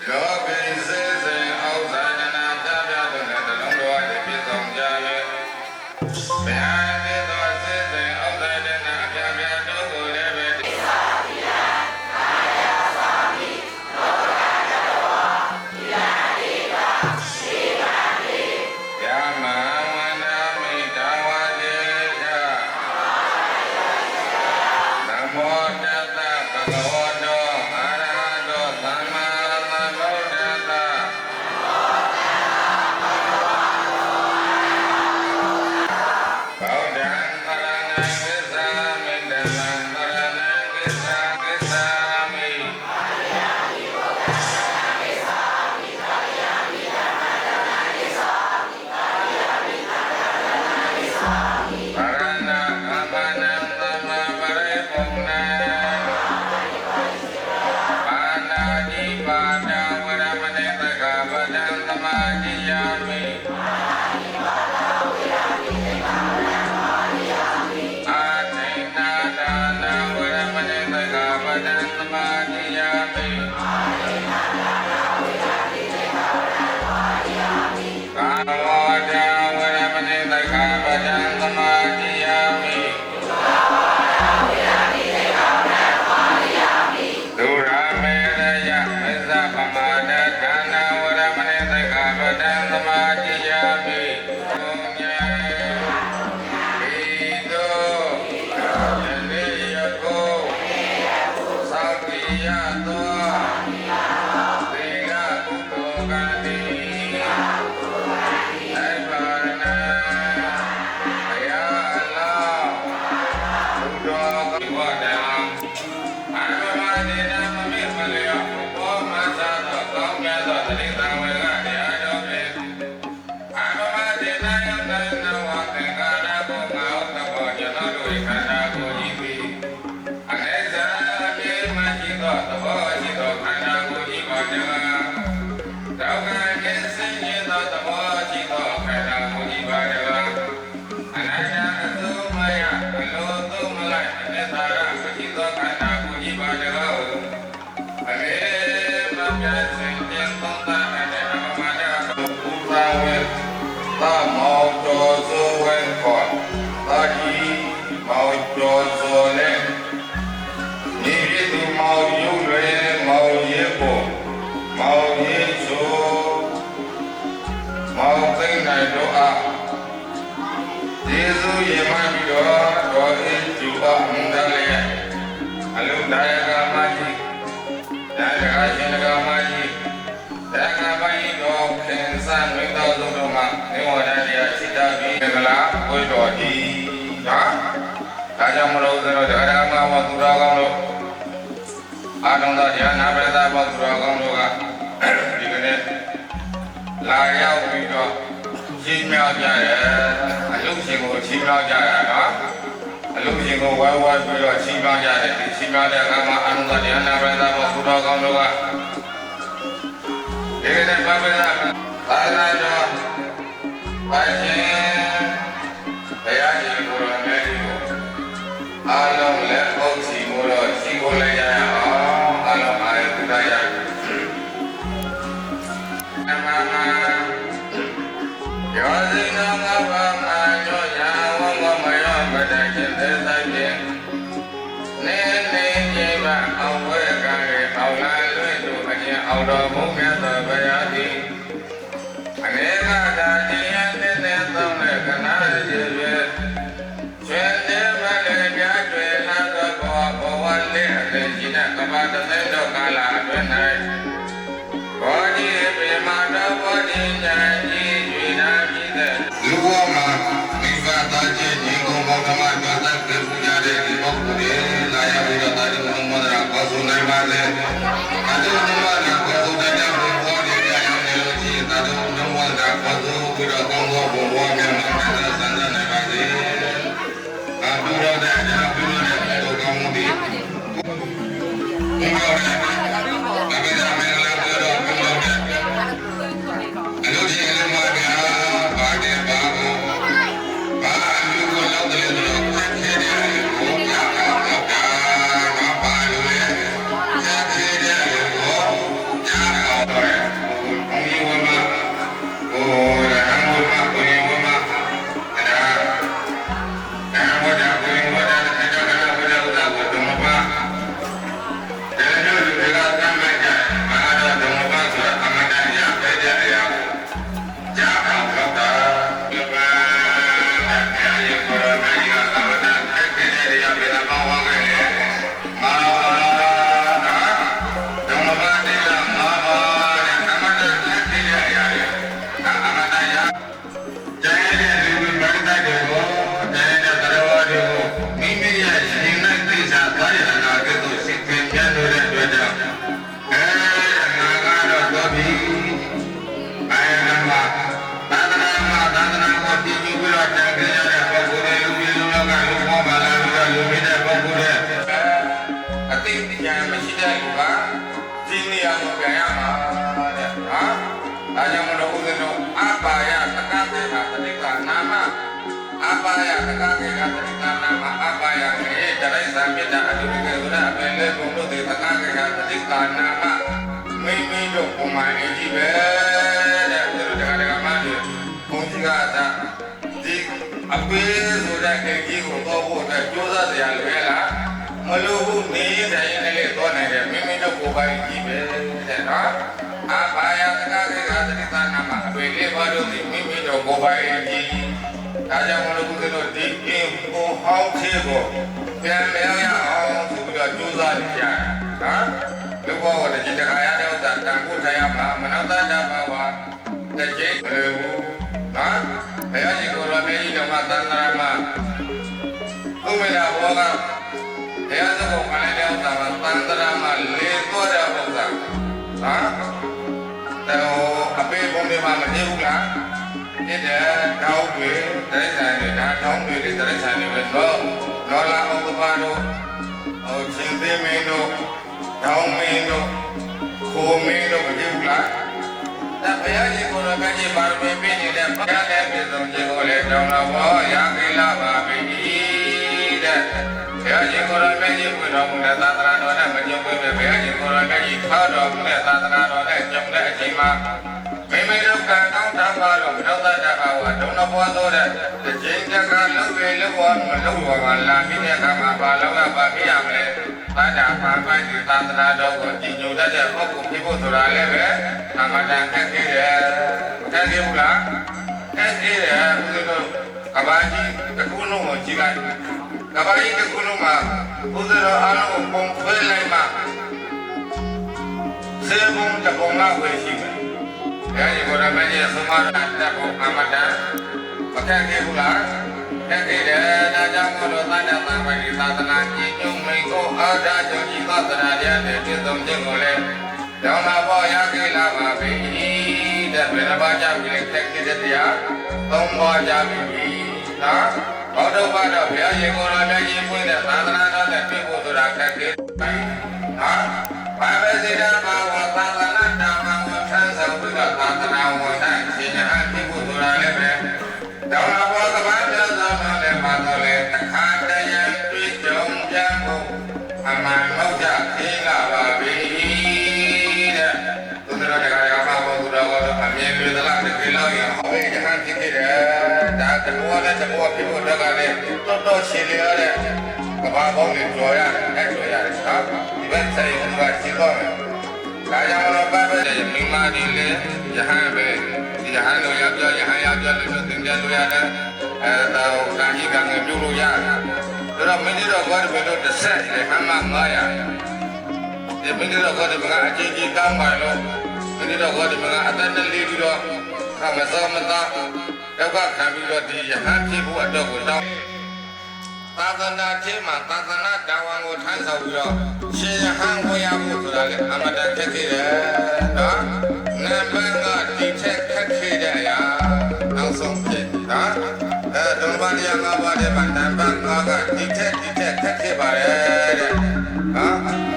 လောကီစေစေအောက်ဇာနနာပြပြတို့နဲ့တလုံးတော်အပြည့်စုံကြရဲ့ဘယ်ဟာလဲတော့စေစေအောက်ဇာနနာပြပြတို့ကိုလည်းပဲHãy subscribe cho kênh Ghiền Mì Gõ để không bỏ lỡ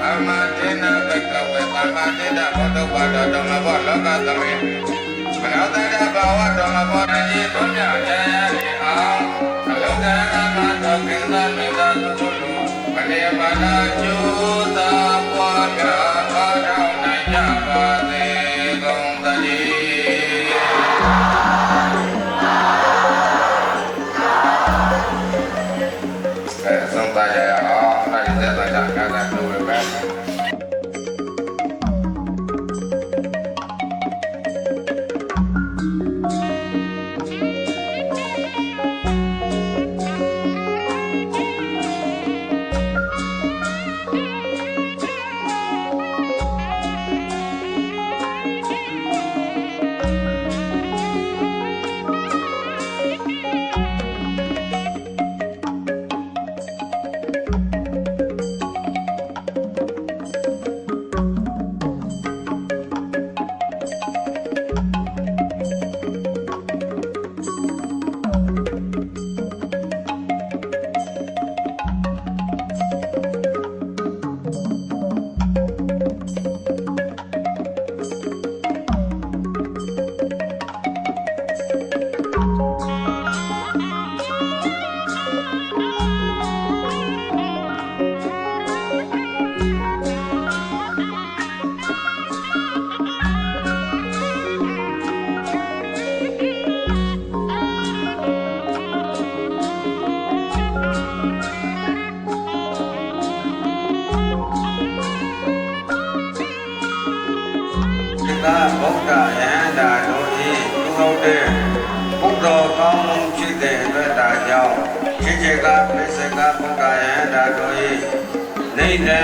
Amadina တုပ္ပါဒဓမ္မဘောလောကသမေမနောတရဘာဝဓမ္မဘောရည်ဘုရားတရားရည်အောင်အလုံးစုံကသောကိစ္စမိသာသုလူမနေပါနာကျိုးသာပွားများအားထုတ်နိုင်ကြပါစေကုန်သတည်းဆုံးပါရအောင်အဲ့ဒီသက်သာကြကားကလိုပဲ သာဗုဒ္ဓယဟန္တာတို့၏သူဟုတ်တဲ့ဘုဒ္ဓကောင်းမှုဖြစ်တဲ့အတွက်ဒါကြောင့်ခြေခြေကပိစကဗုဒ္ဓယဟန္တာတို့၏နေတံ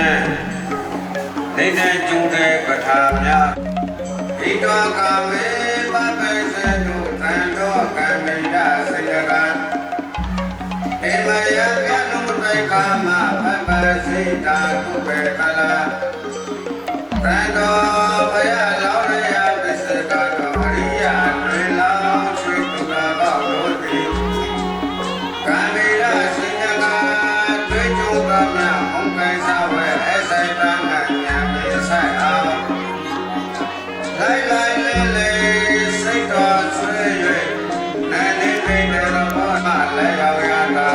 ကျူတဲ့ကထာများဣတောကာမေပပိစေတုသံတော်ကံမိဒစေကံဧမယကနုတေကာမပပစိတာကုပေကလာသံတော်ဘယလောရယပိစကတော်အရိယတွေလောင်းရှိသူတော်တို့သည်ကံမိဒစေကံတွေ့ကြုံကမြဘုံကိစ္စဝဲအစိတံဉာဏ်ပိဆိုင်အောင်လိုက်လေးစိတ်တော်ဆွေ၍နာနေပိတရမောမလဲရောက်ရတာ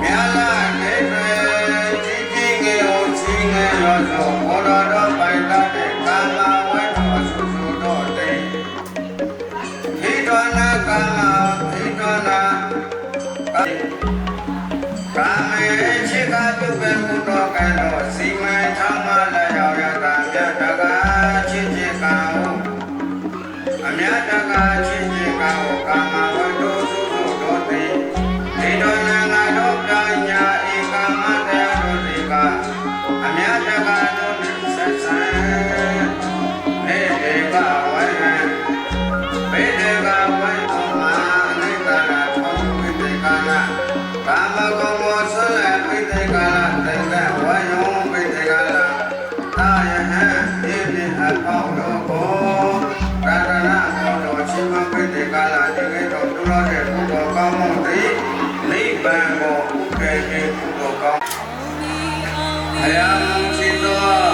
မြာလာနေတွေကြီးငယ်ကိုကြီးငယ်ရောဆိုဘောတော်ပိုင်တာတဲ့ကာမဝဲတော်ဆူဆူတော်တဲ့ဣတောနာကာမဣတောနာကာမေချေကတုပေဘုဒ္ဓကံတော်စီမံချမ်းသာလျောက်ရတာမြတ်တကားချင်းချင်းကံအမြတ်တကားချင်းချင်းကံကာမဝတ္တုသုသုတော်တိဣတောနာငါတို့ပညာဧကာမတရားတို့ဒီကအမြတ်တကားတို့ဆက်ဆံနေဒေကဝိဟံဘေဒေကဝိဟံမာနိကာရသောဝိတေကာနာကာမဂုဏ်မောဆလဝိတေကာနာတေကဝယုံဝိတေကာနာသာယဟံဒီနိအပေါင်းတို့ကိုကာရဏဘောတော်ရှင်မဝိတေကာနာဒီကေတော်သူတော်တဲ့ဘုရားကောင်းမှုသည်နိဗ္ဗာန်ကိုဥပ္ပေခြင်းဘုရားကောင်းအယံရှိသော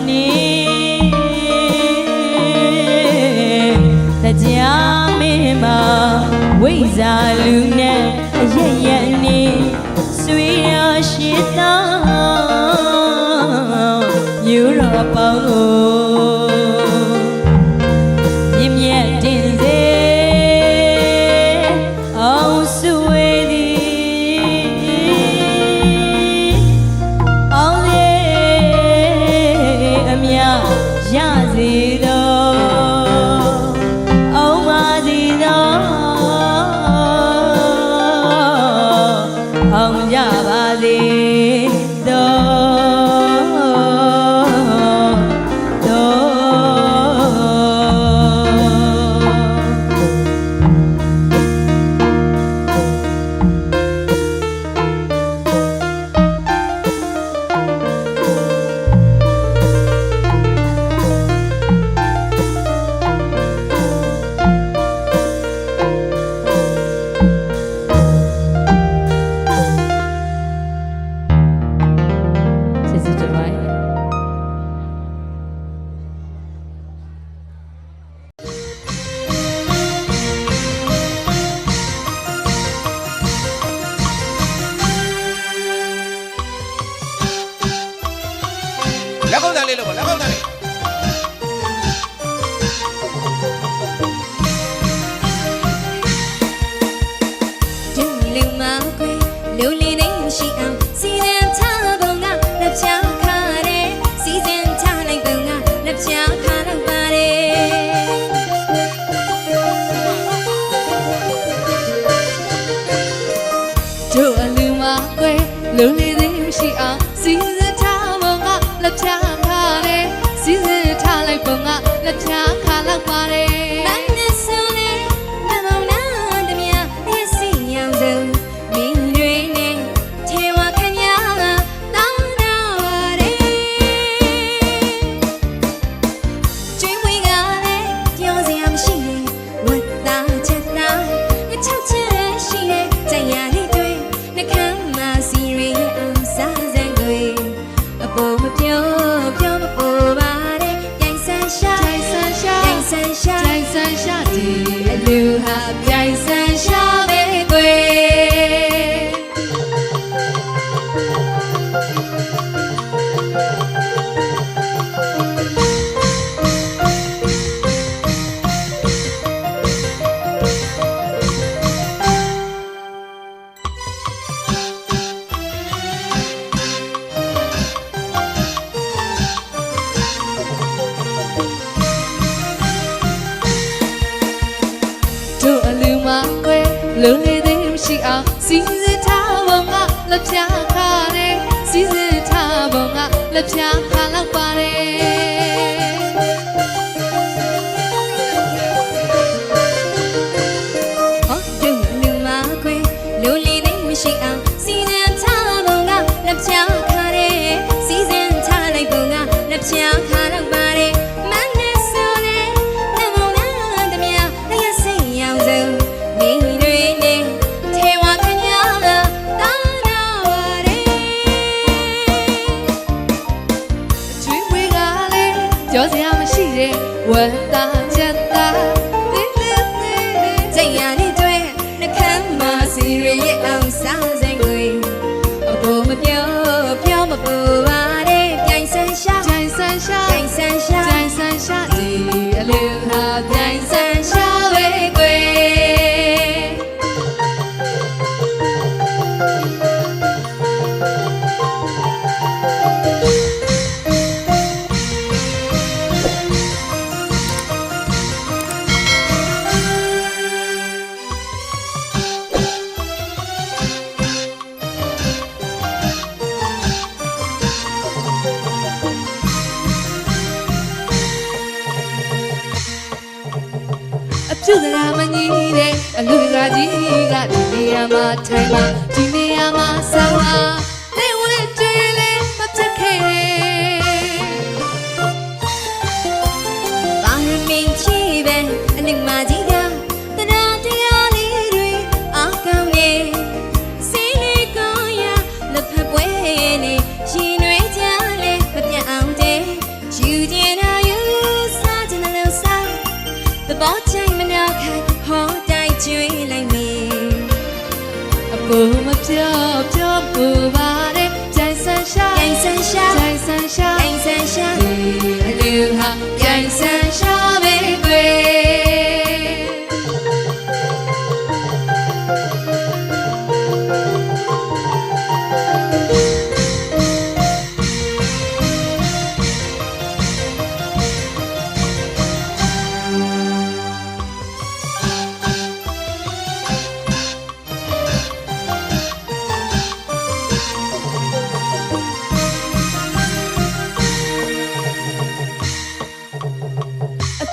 နေတရားမင်းမဝိဇာလူနဲ့အရရနေဆွေရရှိသောယူရောပေါင်းကိုမြင့်မြတ်တင်စေအောင်ဆွေသည်အောင်လေအမြရစေတော်အောင်ပါစေတော်အောင်ကြပါစေလက်ကောက်တန်လေးလို့ပေါ့လက်ကောက်တန်လေး ဒူလူမခွေလူလီနေရှိအောင်စီစဉ်ထားပုံကလက်ချခါတဲ့စီစဉ်ထားလိုက်ပုံကလက်ချခါတော့ပါတယ်ဒူလူမခွေလူလီနေရှိအောင်စီစဉ်ထားပုံကလက်ချခါတဲ့စီစဉ်ထားလိုက်ပုံကလက်ချခါတော့ပါတယ်လူဟာပြိုင်ဆန်းရှာပဲကွယ်လုံးလေးသေးမရှိအောင်စီစဉ်ထားပုံကလက်ပြခါတဲ့စီစဉ်ထားပုံကလက်ပြခါလောက်ပါတယ်ဟောဒူလူမခွေလုံးလေးသေးမရှိအောင်စီစဉ်ထားပုံကလက်ပြခါတဲ့စီစဉ်ထားလိုက်ပုံကလက်ပြခါလောက်ပါတယ်မနဲ့ဆိုလေနမောနာတမယာရစိတ်ရောက်စုံနေပြောစရာမရှိတဲ့ဝတ်သားချက်သားလေးလေးလေးကြင်ရနေတွေ့နှခမ်းမစီရရဲ့အောင်စားစင်ကိုအပေါ်မပြောပြောမပူပါနဲ့ပြိုင်ဆန်းရှာပြိုင်ဆန်းရှာပြိုင်ဆန်းရှာပြိုင်ဆန်းရှာဒီအလူဟာပြိုင်ဆန်းရှာဝဲကွယ်ကျူစရာမကြီးတဲ့အလူကကြီးကဒီနေရာမှာထိုင်မှာဒီနေရာမှာဆောင်းမှာနေဝဲတွေးလေမပြတ်ခဲ့ပါရမင်းချီပဲအနစ်မကြီးကတရားတရားလေးတွေအားကောင်းနေစီးလေးကောင်းရလက်ဖက်ပွဲနေရှင်ရွေးကြလေမပြတ်အောင်တဲ့ရ不么飘飘不把的在山下，在山下，在山下，在山下，留下在山下玫瑰。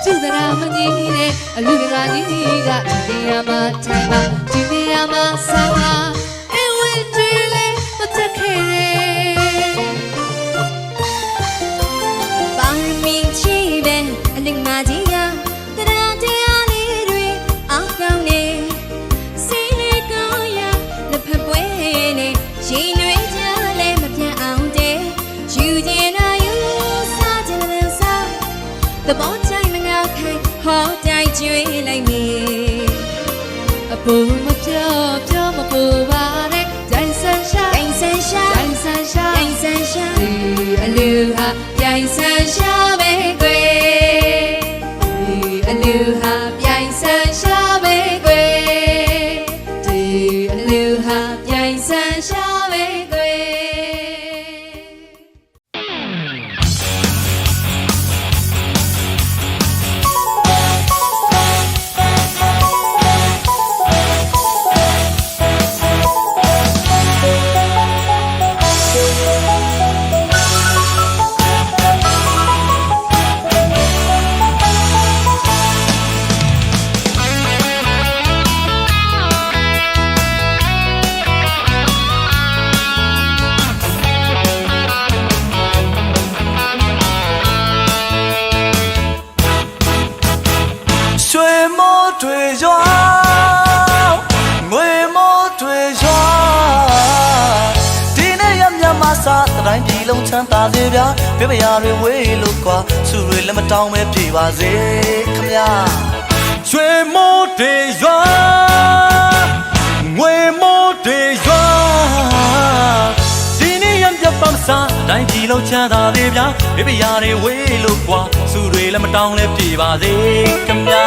ကျူတရာမကြီးနဲ့အလူတကာကြီးကဒီနေရာမှာထိုင်ပါဒီနေရာမှာဆောင်းပါအဝင်ကြီးလေးမတက်ခဲ့တယ်ပါမင်းချီပဲအလင်းမကြီးကတရားတရားလေးတွေအောက်ကောင်းနေစိတ်လေးကောင်းရလက်ဖက်ပွဲနဲ့ရှင်တွေကြလဲမပြတ်အောင်တဲ့ယူကျင်တာယူစားကျင်တယ်စားthe ball time and now can hold tight to it like me a boom of pure my boy dance sunshine dance sunshine dance sunshine dance sunshine aloha dance sunshine baby aloha dance sunshine baby aloha dance sunshine babyတိုင်းပြည်လုံးချမ်းသာစေဗျာပြပရာတွေဝေးလို့ကွာစုတွေလည်းမတောင်းပဲပြေပါစေခမညာရွှေမိုးတွေရွာငွေမိုးတွေရွာဒီနေ့ရမြတ်ပန်းစားတိုင်းပြည်လုံးချမ်းသာစေဗျာပြပရာတွေဝေးလို့ကွာစုတွေလည်းမတောင်းလည်းပြေပါစေခမညာ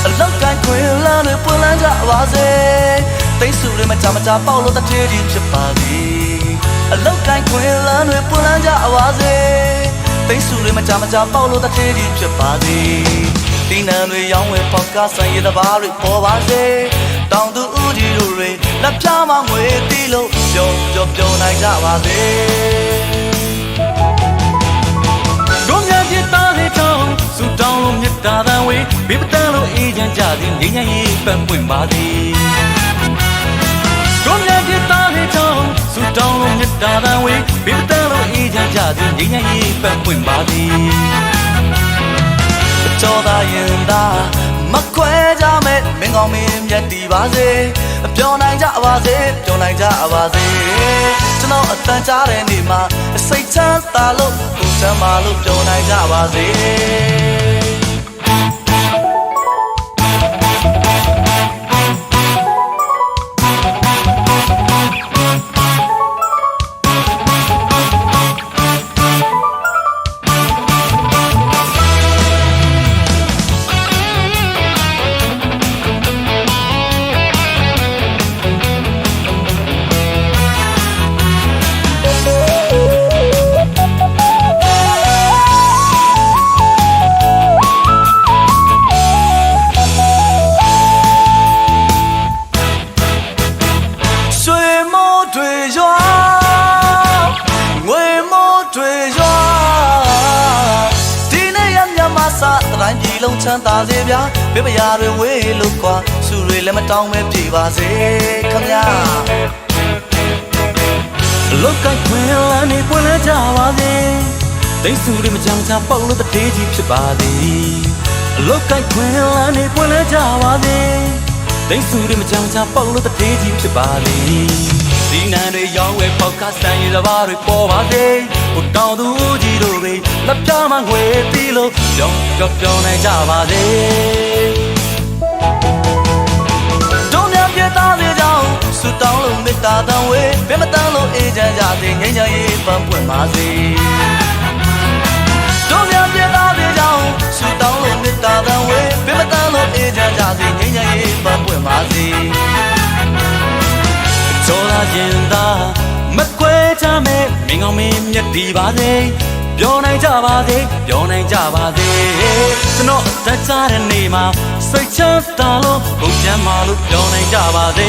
အလောက်တိုင်းခွေလမ်းတွေပွင့်လန်းကြပါစေသိစုတွေမကြမကြပေါက်လို့တထေးကြီးဖြစ်ပါသည်အလောက်ကိုင်းခွင်လန်းတွေပွင့်လန်းကြပါစေသိစုတွေမကြမကြပေါက်လို့တထေးကြီးဖြစ်ပါသည်ဒီနံတွေရောင်းဝယ်ပေါက်ကဆိုင်ရတဘာတွေပေါ်ပါစေတောင်သူဦးကြီးတို့တွေလက်ပြမငွေတီးလို့ပျော်နိုင်ကြပါစေတို့များပြသားတွေတောင်းစူတောင်းလို့မြတ်တာတန်ဝေးဘေးပတန်းလို့အေးချမ်းကြသည်ငြိမ်းချမ်းရေးပန်းပွင့်ပါသည်တို့များပြသားတွေတောင်းစူတောင်းလို့မြတ်တာတန်ဝေးဘေးပတန်းလို့အေးချမ်းကြသည်ငြိမ်းချမ်းရေးပန်းပွင့်ပါသည်ကြောသာရင်သာမခွဲကြမဲ့မင်းကောင်းမင်းမြတ်တည်ပါစေပျော်နိုင်ကြပါစေပျော်နိုင်ကြပါစေကျွန်တော်အတန်ကြားတဲ့နေ့မှာစိတ်ချမ်းသာလို့ကိုယ်ချမ်းသာလို့ပျော်နိုင်ကြပါစေတိုင်းပြည်လုံးချမ်းသာစေဗျာပြပရာတွေဝေးလို့ကွာစုတွေလည်းမတောင်းပဲပြေပါစေခမညာလောကခွင်လန်းနေပွင့်လန်းကြပါစေသိစုတွေမကြမ်းချပေါက်လို့တထေးကြီးဖြစ်ပါသည်လောကခွင်လန်းနေပွင့်လန်းကြပါစေသိစုတွေမကြမ်းချပေါက်လို့တထေးကြီးဖြစ်ပါသည်ဒီနံတွေရောင်းဝယ်ပေါက်ကဆိုင်ရတဘာတွေပေါ်ပါစေဟိုတောင်သူကြီးတို့တွေလက်ပြမငွေတီးလို့ပျော်နိုင်ကြပါစေတို့များ သားစေကြောင်းဆုတောင်းလို့မေတ္တာတန်ဝေဘယ်မတန်လို့အေးချမ်းကြစေငြိမ်းချမ်းရေးပန်းပွင့်ပါစေတို့များပြသားစေကြောင်းဆုတောင်းလို့မေတ္တာတန်ဝေဘယ်မတန်လို့အေးချမ်းကြစေငြိမ်းချမ်းရေးပန်းပွင့်ပါစေကျော်လာခြင်းသာမခွဲချမဲ့မင်းကောင်းမင်းမြတ်ဒီပါစေပြောနိုင်ကြပါစေပြောနိုင်ကြပါစေကျွန်တော်အသက်ချတဲ့နေ့မှာစိတ်ချမ်းသာလို့ဘုံချမ်းမာလို့ပြောနိုင်ကြပါစေ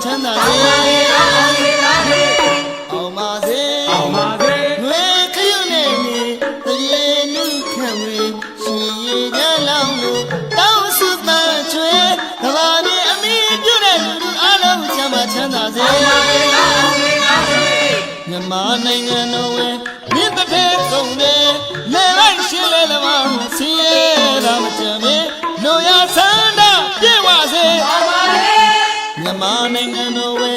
ချမ်းသာစေအောင်ပါစေအောင်ပါစေငွေခရုနဲ့နေတရေနုခံဝေရှင်ရည်ကြလောင်းလို့တောင်းစုပန်းချွေကဘာမြေအမိပြုတဲ့လူလူအလုံးချမ်းသာချမ်းသာစေအောင်ပါစေမြန်မာနိုင်ငံတော်ဝဲမြစ်တစ်ထဲကုန်တယ်လေလိုက်ရှင်းလဲလမဆင်းရဲတာမကြမ်းမေလိုရဆန္ဒပြေဝစေအောင်ပါစေမြန်မာနိုင်ငံတော်ဝဲ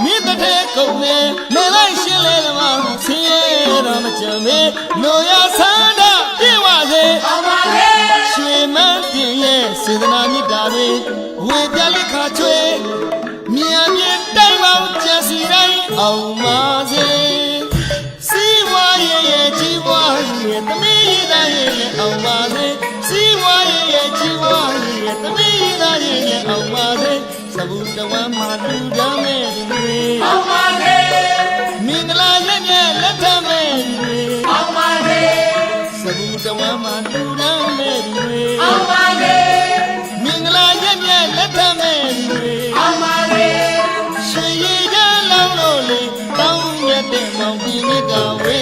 မြစ်တစ်ထဲကုန်တယ်လေလိုက်ရှင်းလဲလမဆင်းရဲတာမကြမ်းမေလိုရဆန္ဒပြေဝစေအောင်ပါစေရွှေမန်းတင်ရဲ့စေတနာမြတ်တာတွေဝေပြလက်ခါချွေမြန်မြင့်တိုင်းပေါင်းကျစီတိုင်းအောင်ပါစေစီဝါရဲ့ជីဝါရဲ့သမီးသားရဲ့အောင်ပါစေစီဝါရဲ့ជីဝါရဲ့သမီးသားရဲ့အောင်ပါစေသဘုတဝမ်းမှာလူကြမဲ့တွေအောင်ပါစေမင်္ဂလာလက်နဲ့လက်ထမဲ့တွေအောင်ပါစေသဘုတဝမ်းမှာလူကြမဲ့တွေအောင်ပါစေမင်္ဂလာလက်နဲ့လက်ထမဲ့တွေအောင်ပါစေရွှေရည်ကြလောင်းလို့လေတောင်းရတဲ့မောင်ပြင်းကဝေ